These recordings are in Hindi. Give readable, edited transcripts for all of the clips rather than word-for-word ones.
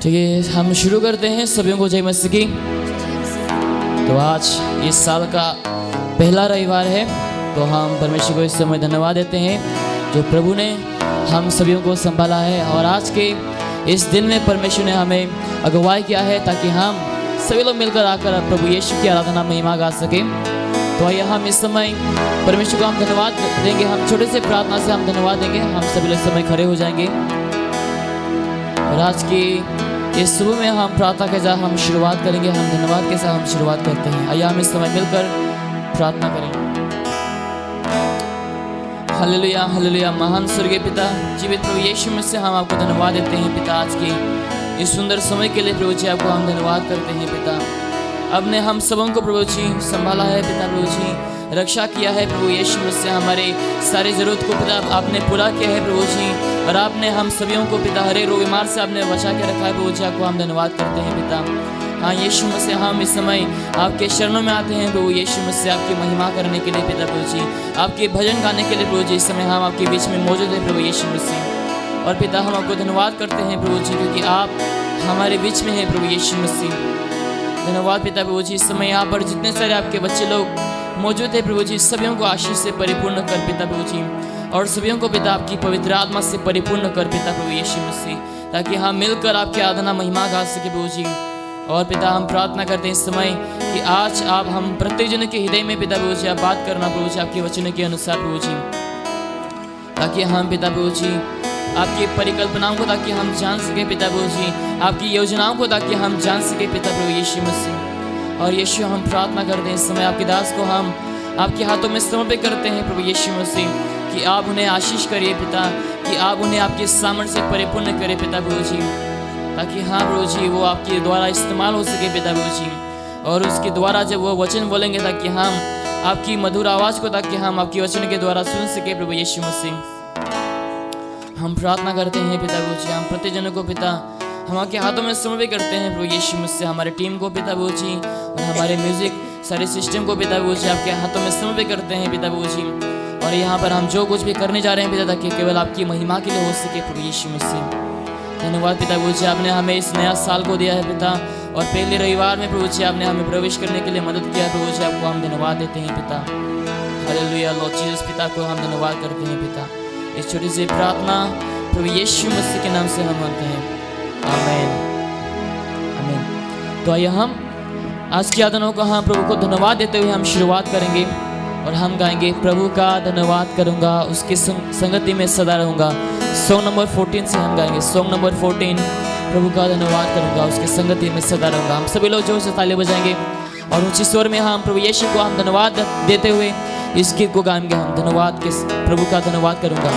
ठीक है, हम शुरू करते हैं। सभी को जय मसीह की। तो आज इस साल का पहला रविवार है, तो हम परमेश्वर को इस समय धन्यवाद देते हैं जो प्रभु ने हम सभी को संभाला है। और आज के इस दिन में परमेश्वर ने हमें अगुवाई किया है ताकि हम सभी लोग मिलकर आकर प्रभु यीशु की आराधना महिमा गा सकें। तो आइए हम इस समय परमेश्वर को हम धन्यवाद देंगे। हम छोटे से प्रार्थना से हम धन्यवाद देंगे। हम सभी लोग समय खड़े हो जाएंगे और आज की इस सुबह में हम प्रार्थना के साथ हम शुरुआत करेंगे। हम धन्यवाद के साथ हम शुरुआत करते हैं। आइए हम इस समय मिलकर प्रार्थना करें। Hallelujah hallelujah. महान स्वर्गीय पिता, जीवित प्रभु यीशु मसीह, हम आपको धन्यवाद देते हैं पिता। आज की इस सुंदर समय के लिए प्रभु जी आपको हम धन्यवाद करते हैं पिता। आपने हम सबों को प्रभु जी संभाला है पिता, प्रभु जी रक्षा किया है प्रभु यीशु मसीह। हमारे सारी जरूरत को पिता आपने पूरा किया है प्रभु जी, और आपने हम सभी को पिता हरे रोग बीमार से आपने बचा के रखा है प्रभु जी। आपको हम धन्यवाद करते हैं पिता। हाँ यीशु मसीह, हम इस समय आपके शरणों में आते हैं प्रभु यीशु मसीह, आपकी महिमा करने के लिए पिता प्रभु जी, आपके भजन गाने के लिए प्रभु जी। इस समय हम आपके बीच में मौजूद हैं प्रभु यीशु मसीह। और पिता हम आपको धन्यवाद करते हैं प्रभु जी, क्योंकि आप हमारे बीच में हैं प्रभु यीशु मसीह। धन्यवाद पिता प्रभु जी। इस समय यहाँ पर जितने सारे आपके बच्चे लोग मौजूद है प्रभु जी, सभी को आशीष से परिपूर्ण कर पिता प्रभु जी, और सभी को पिता आपकी पवित्र आत्मा से परिपूर्ण कर पिता प्रभु यीशु मसीह, ताकि हम मिलकर आपकी आराधना महिमा गा सके प्रभु जी। और पिता हम प्रार्थना करते हैं इस समय कि आज आप हम प्रत्येक जन के हृदय में पिता प्रभु जी आप बात करना प्रभु जी, आपके वचनों के अनुसार प्रभु जी, ताकि हम पिता प्रभु जी आपकी परिकल्पनाओं को ताकि हम जान सके पिता प्रभु जी, आपकी योजनाओं को ताकि हम जान सके पिता प्रभु यीशु मसीह। और यीशु हम प्रार्थना करते हैं इस समय आपके दास को हम आपके हाथों में समर्पित करते हैं प्रभु यीशु मसीह, कि आप उन्हें आशीष करिए पिता, कि आप उन्हें आपके सामर्थ्य से परिपूर्ण करें पिता प्रभु जी, ताकि हाँ प्रभु जी वो आपके द्वारा इस्तेमाल हो सके पिता प्रभु जी। और उसके द्वारा जब वो वचन बोलेंगे ताकि हम आपकी मधुर आवाज़ को ताकि हम आपके वचन के द्वारा सुन सके प्रभु यीशु मसीह। हम प्रार्थना करते हैं पिता प्रभु जी, हम प्रतिजनों को पिता हम आपके हाथों में समर्पित करते हैं प्रभु यीशु मसीह। हमारे टीम को पिता प्रभु जी और हमारे म्यूजिक सारे सिस्टम को पिता प्रभु जी आपके हाथों में समर्पित करते हैं पिता प्रभु जी। और यहाँ पर हम जो कुछ भी करने जा रहे हैं पिता, ताकि केवल आपकी महिमा के लिए हो सके प्रभु यीशु मसीह। धन्यवाद पिता प्रभु जी, आपने हमें इस नया साल को दिया है पिता, और पहले रविवार में प्रभु जी आपने हमें प्रवेश करने के लिए मदद किया प्रभु जी। आपको हम धन्यवाद देते हैं पिता। हालेलुया लॉर्ड जीसस, पिता को हम धन्यवाद करते हैं पिता। इस छोटी सी प्रार्थना प्रभु यीशु मसीह के नाम से हम मांगते हैं, आमीन आमीन। तो आइए हम आज की आराधना को हम प्रभु को धन्यवाद देते हुए हम शुरुआत करेंगे, और हम गाएंगे प्रभु का धन्यवाद करूंगा, उसकी संगति में सदा रहूंगा। सॉन्ग नंबर 14 से हम गाएंगे। सॉन्ग नंबर 14, प्रभु का धन्यवाद करूंगा, उसकी संगति में सदा रहूंगा। हम सभी लोग जोर से ताली बजाएंगे और ऊंची स्वर में हम प्रभु यीशु को हम धन्यवाद देते हुए इस गीत को गाएंगे। हम धन्यवाद के प्रभु का धन्यवाद करूंगा।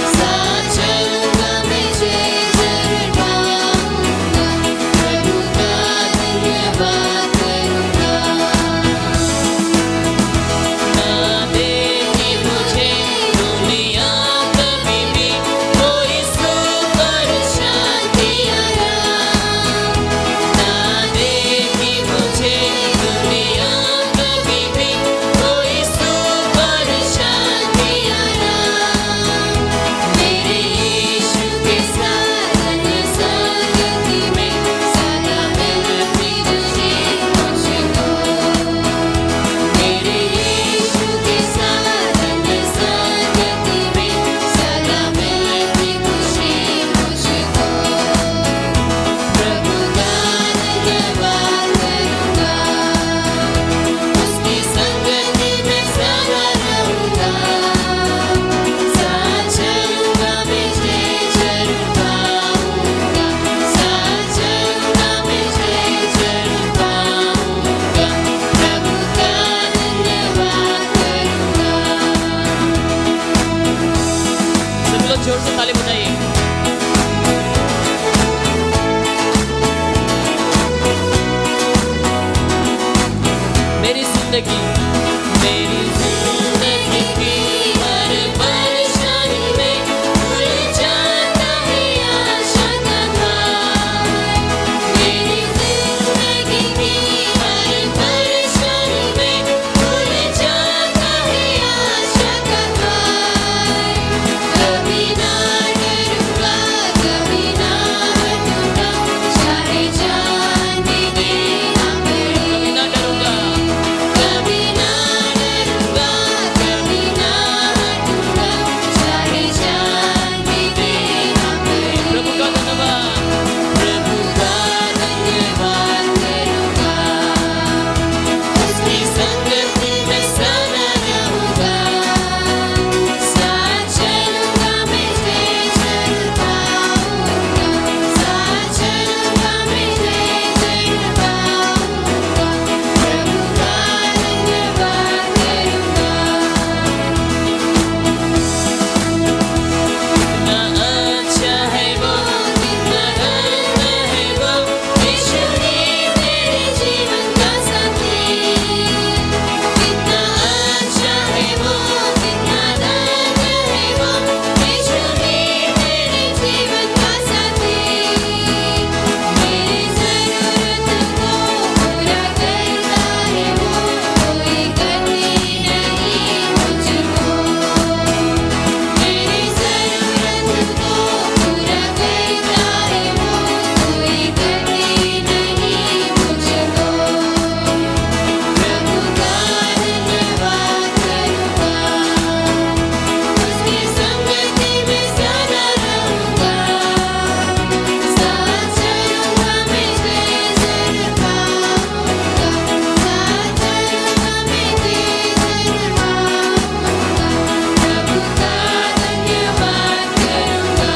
साथ चलूंगा मैं जय जय जिंदगी मेरी जिंदगी की हर परेशानी में खुल जाता है आशा का द्वार। मेरी जिंदगी की हर परेशानी में खुल जाता है आशा का द्वार। कभी ना डरूंगा, कभी ना हटूंगा, चाहे जान भी देना पड़े। कभी ना डरूंगा, कभी ना डरूंगा, कभी ना हटूंगा, चाहे जान भी देना पड़े। प्रभु का धन्यवाद, प्रभु का धन्यवाद करूंगा, उसकी संगति में सदा रहूंगा। साथ चलूंगा मैं जय जय पाऊंगा, साथ चलूंगा मैं जय जय पाऊंगा। प्रभु का धन्यवाद करूंगा। कितना अच्छा है वो, कितना धन्य है वो, यीशु ही मेरे जीवन का साथी। कितना अच्छा है वो, कितना धन्य है वो, यीशु ही मेरे जीवन का साथी। मेरी जरूरत को पूरा करता है वो, कोई कमी नहीं मुझको। मेरी जरूरत को पूरा करता है वो, कोई कमी नहीं मुझको। प्रभु का धन्यवाद करूंगा, उसकी संगति में सदा रहूंगा। साथ चलूंगा मैं जय जय पाऊंगा, साथ चलूंगा मैं जय जय पाऊंगा। प्रभु का धन्यवाद करूंगा।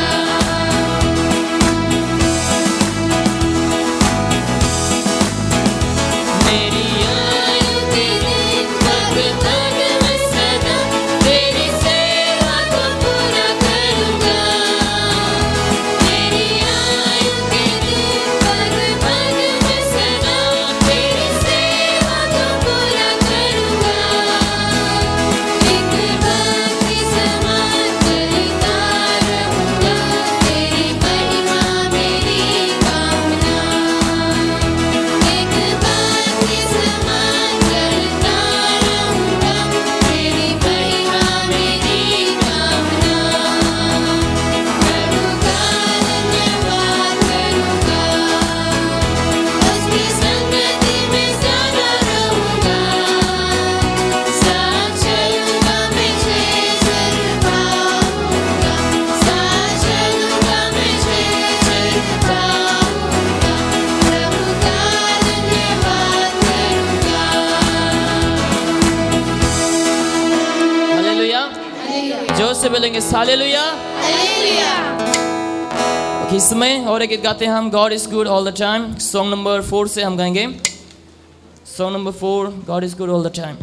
मेरी आयु के दिन पग पग में सदा तेरी सेवा को पूरा करूंगा। मेरी आयु के दिन पग पग में सदा तेरी सेवा को पूरा करूंगा। एक भक्ति समान चलता रहूंगा, तेरी महिमा मेरी कामना। एक भक्ति समान चलता रहूंगा, तेरी महिमा मेरी कामना। प्रभु का धन्यवाद करूंगा, उसकी संगति में सदा रहूंगा। साथ चलूंगा मैं जय जय पाऊंगा, साथ चलूंगा मैं जय जय पाऊंगा। प्रभु का धन्यवाद करूंगा। हालेलुया, जोर से बोलेंगे हालेलुया। ओके, इस समय और एक गीत गाते हैं हम, God is good all the time. Song number 4 से हम गाएंगे। Song number 4, God is good all the time.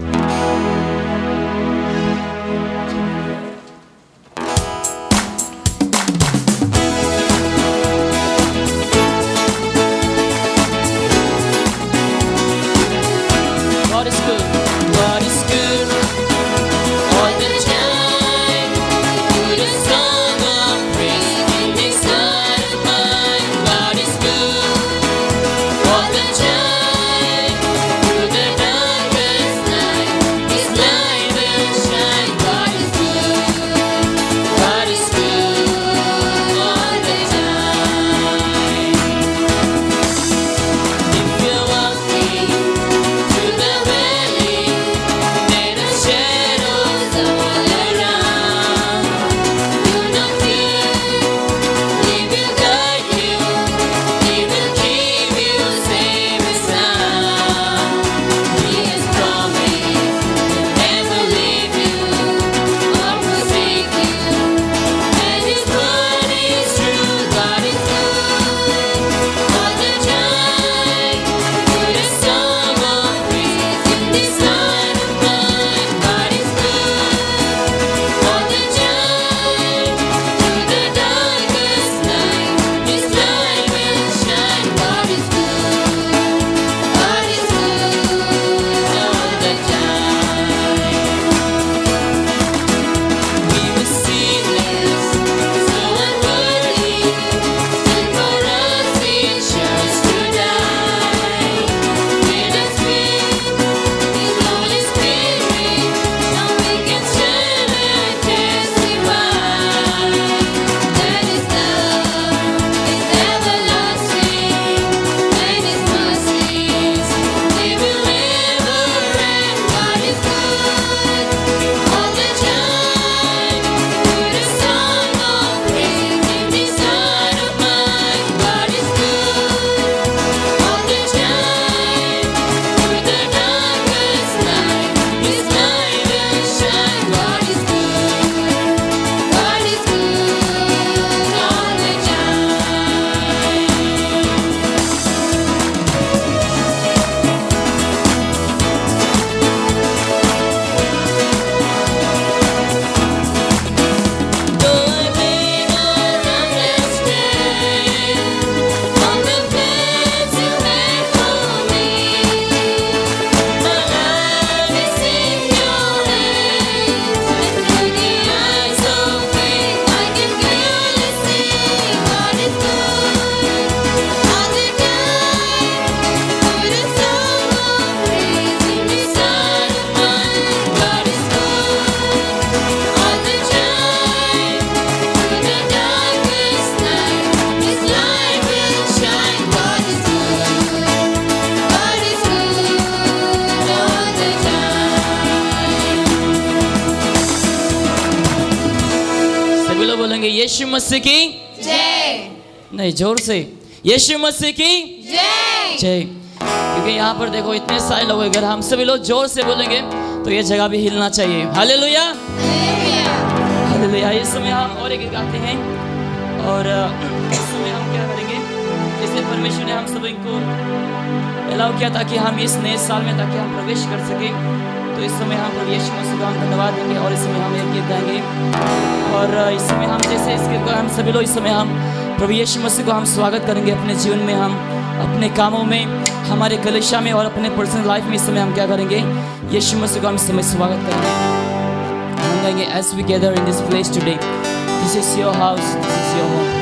God is good, God is good all the time. Put a song of praise in this heart of mine. God is good all the time. Through the darkest night, यीशु मसीह की जय। नहीं, जोर से यीशु मसीह की जय। जय। क्योंकि यहाँ पर देखो इतने सारे लोग, अगर हम सभी लोग जोर से बोलेंगे तो ये जगह भी हिलना चाहिए। Hallelujah, hallelujah. इस समय हम और एक गीत गाते हैं और इस समय हम क्या करेंगे, जैसे परमेश्वर ने हम सभी को अलाउ किया ताकि हम इस नए साल में ताकि हम प्रवेश कर सके, तो इस समय हम प्रभु यीशु मसीह को हम धन्यवाद देंगे और इस समय हम एक गीत गाएंगे। और इस समय हम जैसे इस गीत को हम सभी लोग इस समय हम प्रभु यीशु मसीह को हम स्वागत करेंगे अपने जीवन में, हम अपने कामों में, हमारे कलीसिया में और अपने पर्सनल लाइफ में। इस समय हम क्या करेंगे, यीशु मसीह को हम इस समय स्वागत करेंगे। हम गाएंगे as we gather in this place today, this is your house, this is your home.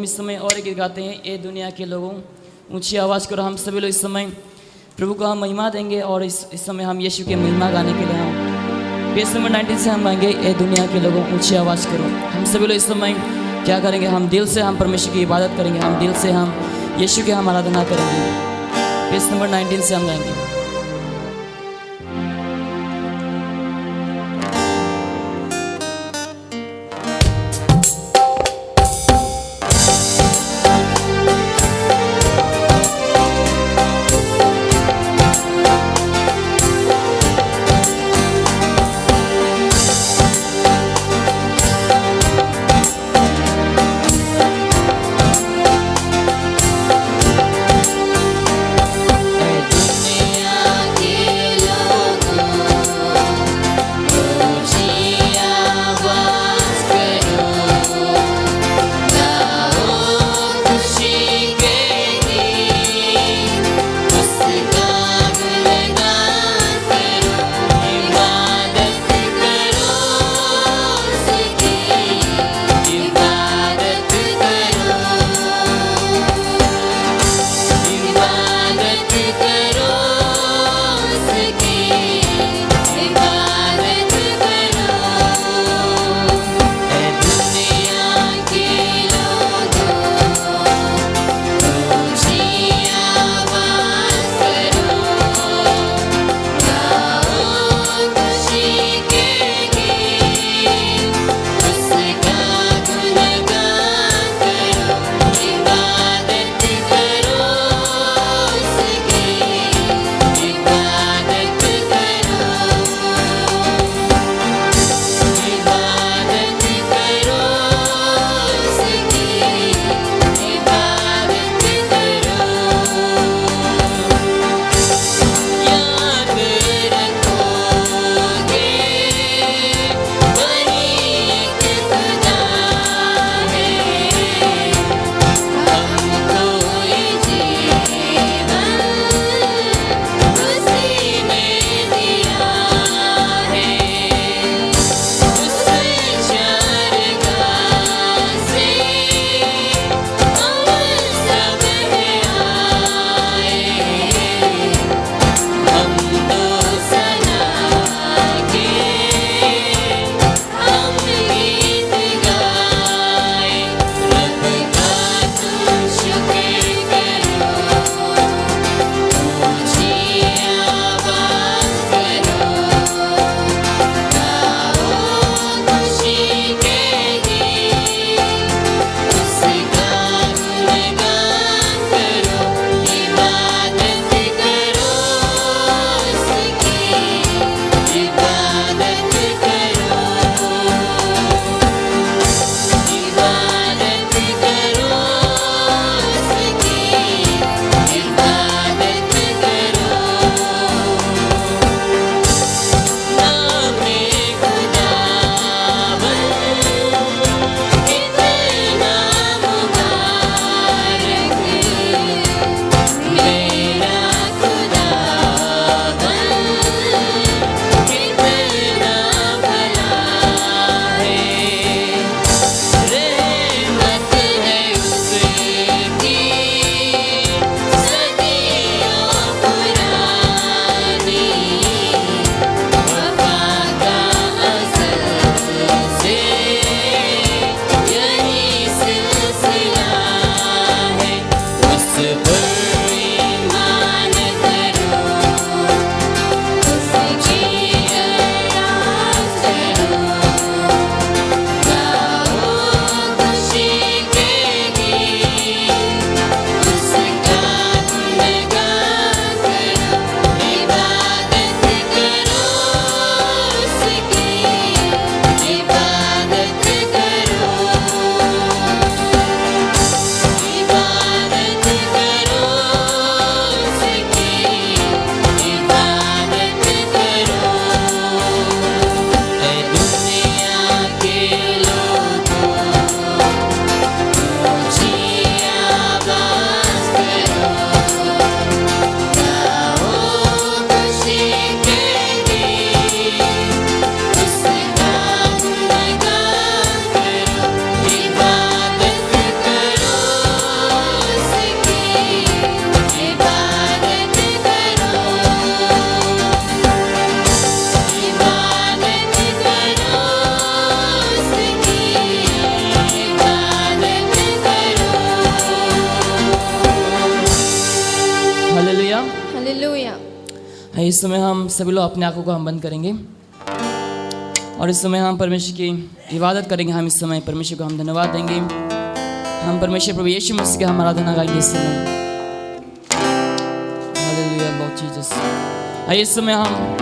इस समय और एक गीत गाते हैं, ए दुनिया के लोगों ऊंची आवाज़ करो। हम सभी लोग इस समय प्रभु को हम महिमा देंगे और इस समय हम यीशु की महिमा गाने के लिए हम पेज नंबर 19 से हम गाएंगे, ए दुनिया के लोगों ऊंची आवाज़ करो। हम सभी लोग इस समय क्या करेंगे, हम दिल से हम परमेश्वर की इबादत करेंगे, हम दिल से हम यीशु की हम आराधना करेंगे। पेज नंबर 19 से हम गाएंगे। दुनिया इस समय हम सभी लोग अपने आंखों को हम बंद करेंगे और इस समय हम परमेश्वर की इबादत करेंगे। हम इस समय परमेश्वर को हम धन्यवाद देंगे। हम परमेश्वर प्रभु यीशु मसीह की हम आराधना गाएंगे इस समय। Hallelujah Lord Jesus. आइए इस समय हम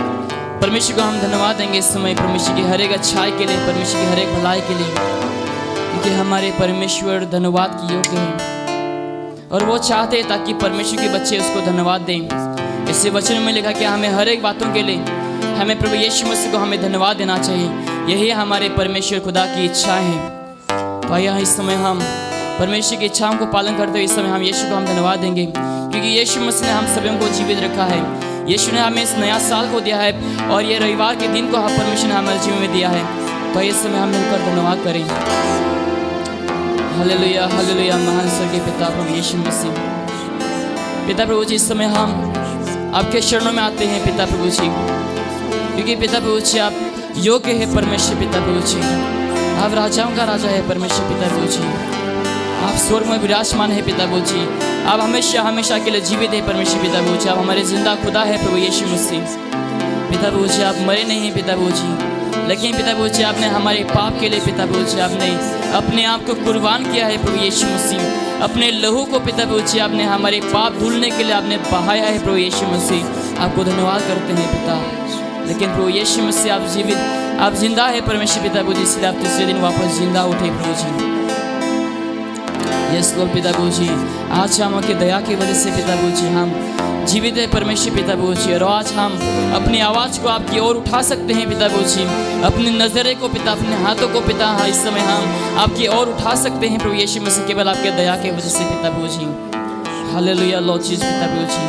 परमेश्वर को हम धन्यवाद देंगे इस समय परमेश्वर की हर एक अच्छाई के लिए, परमेश्वर की हर एक भलाई के लिए, क्योंकि हमारे परमेश्वर धन्यवाद की योग्य हैं और वो चाहते हैं ताकि परमेश्वर के बच्चे उसको धन्यवाद दें। इस वचन में लिखा कि हमें हर एक बातों के लिए हमें प्रभु यीशु मसीह को हमें धन्यवाद देना चाहिए। यही हमारे परमेश्वर खुदा की इच्छा है। तो आइए इस समय हम परमेश्वर की इच्छाओं को पालन करते हुए इस समय हम यीशु को हम धन्यवाद देंगे, क्योंकि यीशु मसीह ने हम सभी को जीवित रखा है। यीशु ने हमें इस नया साल को दिया है और ये रविवार के दिन को हम परमेश्वर ने हमारे जीवन में दिया है। तो इस समय हम मिलकर धन्यवाद करें। Hallelujah hallelujah. महान स्वर्गीय पिता प्रभु यीशु मसीह, पिता प्रभु जी, इस समय हम आपके चरणों में आते हैं पिता प्रभु जी, क्योंकि पिता प्रभु जी आप योग्य है परमेश्वर। पिता प्रभु जी आप राजाओं का राजा है परमेश्वर। पिता प्रभु जी आप स्वर्ग में विराजमान है पिता प्रभु जी। आप हमेशा हमेशा के लिए जीवित है परमेश्वर। पिता प्रभु जी आप हमारे जिंदा खुदा है प्रभु यीशु मसीह। पिता प्रभु जी आप मरे नहीं हैं पिता प्रभु जी, लेकिन पिता प्रभु जी आपने हमारे पाप के लिए पिता प्रभु जी आपने अपने आप को कुर्बान किया है प्रभु यीशु मसीह। अपने लहू को पिता प्रभु जी आपने हमारे पाप धुलने के लिए आपने बहाया है प्रभु यीशु मसीह। आपको धन्यवाद करते हैं पिता। लेकिन प्रभु यीशु मसीह आप जीवित, आप जिंदा है परमेश्वर पिता प्रभु जी, इसलिए आप तीसरे दिन वापस जिंदा उठे प्रभु जी। यस लॉर्ड पिता प्रभु जी, आज हम आपकी दया की वजह से पिता प्रभु जी हम जीवित है परमेश्वर पिता प्रभु जी, और आज हम अपनी आवाज़ को आपकी ओर उठा सकते हैं पिता प्रभु जी। अपनी नज़रें को पिता, अपने हाथों को पिता इस समय हम आपकी ओर उठा सकते हैं प्रभु यीशु मसीह, केवल आपके दया की वजह से पिता प्रभु जी। हालेलुया लॉर्ड जीसस पिता प्रभु जी,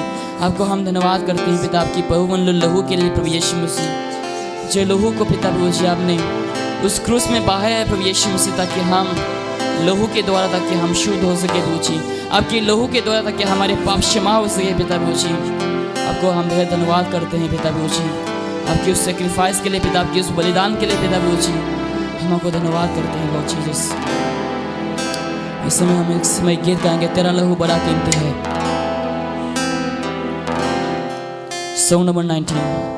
आपको हम धन्यवाद करते हैं पिता आपकी बहुमूल्य लहू के लिए प्रभु यीशु मसीह। जो लहू को पिता प्रभु जी आपने उस क्रूस में बहाया है प्रभु यीशु मसीह, ताकि हम लहू के द्वारा ताकि हम शुद्ध हो सके प्रभु जी। आपकी लहू के द्वारा ताकि हमारे पाप क्षमा हो सके पिता प्रभु जी। आपको हम बेहद धन्यवाद करते हैं पिता प्रभु जी, आपकी उस सेक्रीफाइस के लिए पिता, आपकी उस बलिदान के लिए पिता प्रभु जी। हम आपको धन्यवाद करते हैं लॉर्ड जीसस। इस समय हम एक समय गीत गाएंगे, तेरा लहू बड़ा कीमती है। Song number 19।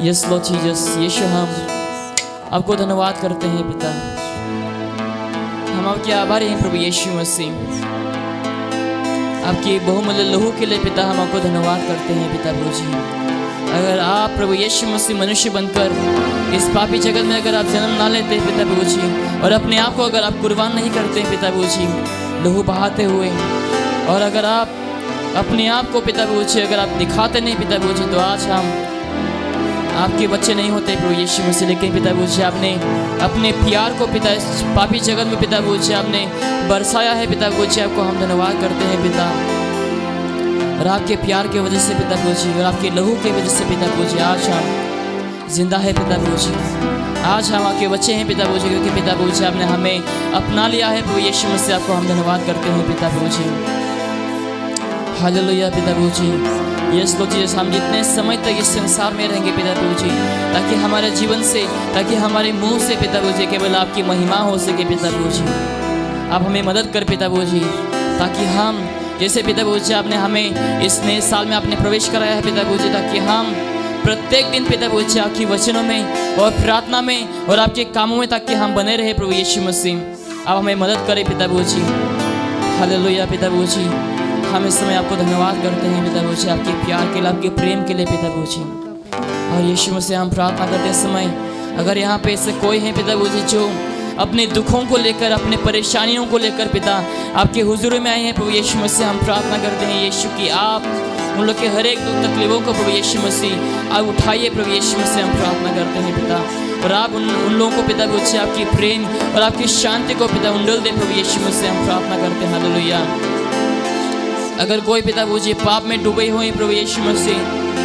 Yes lord Jesus, यीशु हम आपको धन्यवाद करते हैं पिता। हम आपके आभारी हैं प्रभु यीशु मसीह। आपके बहुमूल्य लहू के लिए पिता हम आपको धन्यवाद करते हैं पिता प्रभु जी। अगर आप प्रभु यीशु मसीह मनुष्य बनकर इस पापी जगत में अगर आप जन्म ना लेते पिता प्रभु जी, और अपने आप को अगर आप कुर्बान नहीं करते पिता प्रभु जी लहू बहाते हुए, और अगर आप अपने आप को पिता प्रभु जी अगर आप दिखाते नहीं पिता प्रभु जी, तो आज हम आपके बच्चे नहीं होते प्रभु यीशु मसीह। लेकिन पिता प्रभु जी आपने अपने प्यार को पिता इस पापी जगत में पिता प्रभु जी आपने बरसाया है पिता प्रभु जी। आपको हम धन्यवाद करते हैं पिता। और आपके प्यार की वजह से पिता प्रभु जी और आपके लहू की वजह से पिता प्रभु जी आज हम जिंदा है पिता प्रभु जी। आज हम आपके बच्चे हैं पिता प्रभु जी, क्योंकि पिता प्रभु जी आपने हमें अपना लिया है प्रभु यीशु मसीह। आपको हम धन्यवाद करते हैं पिता प्रभु जी। हालेलुया पिता प्रभु जी। यस लॉर्ड जीसस, हम जितने समय तक इस संसार में रहेंगे पिता प्रभु जी, ताकि हमारे जीवन से, ताकि हमारे मुंह से पिता प्रभु जी केवल आपकी महिमा हो सके पिता प्रभु जी। आप हमें मदद कर पिता प्रभु जी, ताकि हम जैसे पिता प्रभु जी आपने हमें इस नए साल में आपने प्रवेश कराया है पिता प्रभु जी, ताकि हम प्रत्येक दिन पिता प्रभु जी आपकी वचनों में और प्रार्थना में और आपके कामों में ताकि हम बने रहे प्रभु यीशु मसीह। आप हमें मदद करें पिता प्रभु जी। हालेलुया पिता प्रभु जी। हम इस समय आपको धन्यवाद करते हैं पिता प्रभु जी, आपके प्यार के लिए, आपके प्रेम के लिए पिता प्रभु जी। और यीशु मसीह हम प्रार्थना करते समय अगर यहाँ पे ऐसे कोई है पिता प्रभु जी जो अपने दुखों को लेकर, अपने परेशानियों को लेकर पिता आपके हुजूर में आए हैं प्रभु यीशु मसीह, हम प्रार्थना करते हैं यीशु की आप उन लोग के हर एक दुख तकलीफों को प्रभु यीशु मसीह आप उठाइए प्रभु यीशु मसीह। हम प्रार्थना करते हैं पिता, और आप उन लोगों को पिता प्रभु जी आपकी प्रेम और आपकी शांति को पिता उंडल दे प्रभु यीशु मसीह। हम प्रार्थना करते हैं हालेलुया। अगर कोई पिता प्रभु जी पाप में डूबे हुए प्रभु यीशु मसीह,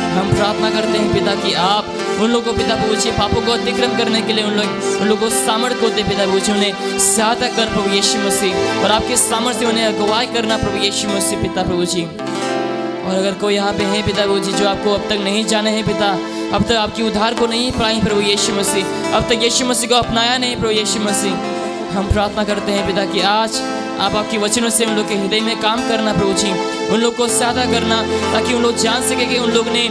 हम प्रार्थना करते हैं पिता कि आप उन लोगों को पिता प्रभु जी पापों को अतिक्रम करने के लिए उन लोगों को सामर्थ्य होते पिता प्रभु जी, उन्हें सहायता कर प्रभु यीशु मसीह, और आपके सामर्थ्य उन्हें अगुवाई करना प्रभु यीशु मसीह पिता प्रभु जी। और अगर कोई यहाँ पे है पिता प्रभु जी जो आपको अब तक नहीं जाने हैं पिता, अब तक आपकी उद्धार को नहीं पाई प्रभु यीशु मसीह, अब तक यीशु मसीह को अपनाया नहीं प्रभु यीशु मसीह, हम प्रार्थना करते हैं पिता कि आज आप आपकी वचनों से उन लोग के हृदय में काम करना प्रभु जी, उन लोग को सहायता करना, ताकि उन लोग जान सके कि उन लोग ने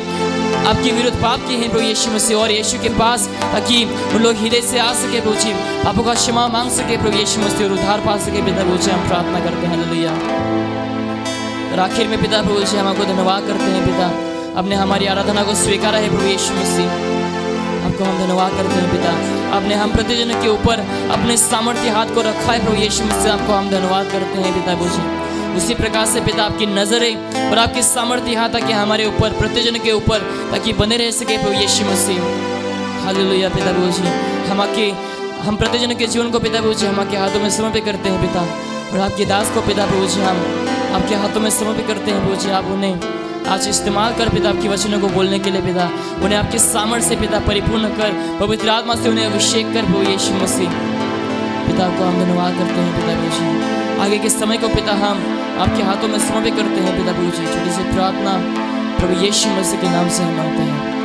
आपके विरुद्ध पाप किए हैं प्रभु यीशु मसीह, और यीशु के पास ताकि उन लोग हृदय से आ सके प्रभु जी, पापों का क्षमा मांग सके प्रभु यीशु मसीह और उद्धार पा सके पिता प्रभु जी। हम प्रार्थना करते हैं हालेलुया। और आखिर में पिता प्रभु जी हम आपको धन्यवाद करते हैं पिता, आपने हमारी आराधना को स्वीकारा है प्रभु यीशु मसीह। आपको हम धन्यवाद करते हैं पिता, आपने हम प्रतिजन के ऊपर अपने सामर्थ्य हाथ को रखा है प्रभु यीशु मसीह। आपको हम धन्यवाद करते हैं पिता प्रभु जी। उसी प्रकार से पिता आपकी नजरें और आपकी सामर्थ्य हाथ ताकि हमारे ऊपर, प्रतिजन के ऊपर ताकि बने रह सके प्रभु यीशु मसीह। हालेलुया पिता प्रभु जी। हम प्रतिजन के जीवन को पिता प्रभु जी हम आपके हाथों में समर्पित करते हैं पिता, और आपके दास को पिता प्रभु जी हम आपके हाथों में समर्पित करते हैं प्रभु जी। आप उन्हें आज इस्तेमाल कर पिता आपकी वचनों को बोलने के लिए पिता, उन्हें आपके सामर्थ्य से पिता परिपूर्ण कर, पवित्र आत्मा से उन्हें अभिषेक कर प्रभु यीशु मसीह। पिता को हम धन्यवाद करते हैं पिता प्रभु जी। आगे के समय को पिता हम आपके हाथों में समर्पित करते हैं पिता प्रभु जी। छोटी सी प्रार्थना प्रभु यीशु मसीह के नाम से हम मांगते हैं।